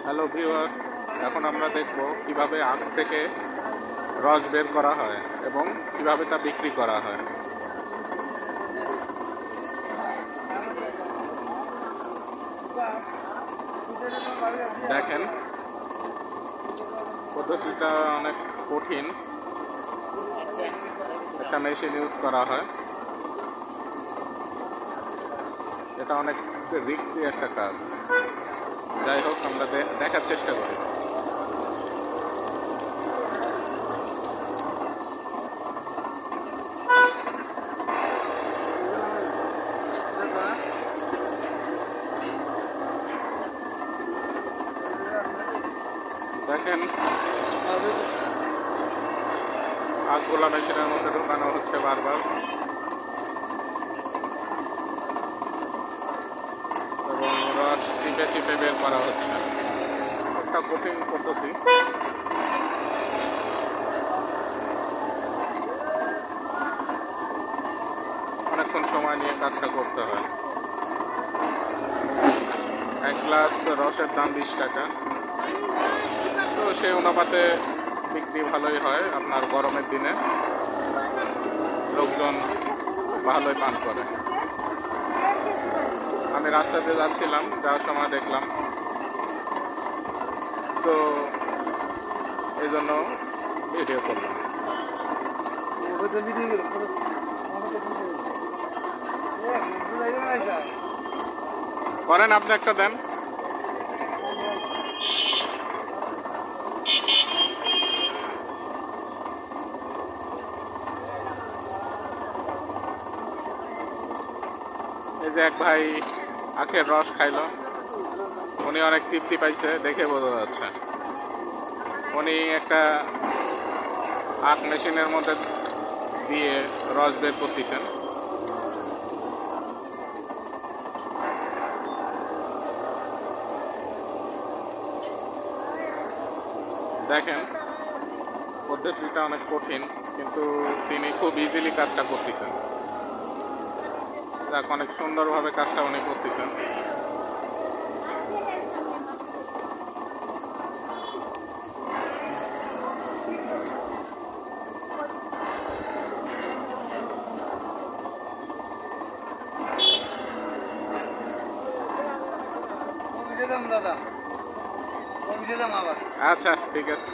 Hello viewer, এখন আমরা দেখব কিভাবে আখ থেকে রস বের করা হয় এবং কিভাবে তা বিক্রি করা হয়। দেখেন, পদ্ধতিটা অনেক কঠিন। একটা মেশিন ইউজ করা হয়, এটা অনেক রিস্কি একটা কাজ। যাই হোক, আমরা দেখার চেষ্টা করি। দেখেন, আখগুলা মেশিনের মধ্যে ঢুকানো হচ্ছে বারবার, এবং রস চিপে চিপে বের করা হচ্ছে। একটা কঠিন পদ্ধতি। অনেকক্ষণ সময় নিয়ে কাজটা করতে হয়। এক গ্লাস রসের দাম 20 টাকা। তো সেই অনুপাতে বিক্রি ভালোই হয়। আপনার গরমের দিনে লোকজন ভালোই পান করে। আমি রাস্তাতে যাচ্ছিলাম, যাওয়ার সময় দেখলাম, তো এই জন্য ভিডিও করলাম। করেন, আপনি একটা দেন। এই যে এক ভাই আখের রস খাইলো, উনি অনেক তৃপ্তি পাইছে, দেখে বোঝা যাচ্ছে। উনি একটা আখ মেশিনের মধ্যে দিয়ে রস বের করতেছেন। দেখেন, পদ্ধতিটা অনেক কঠিন, কিন্তু তিনি খুব ইজিলি কাজটা করতেছেন। যাক, অনেক সুন্দরভাবে কাজটা উনি করতেছেন। দাদা, আচ্ছা, ঠিক আছে।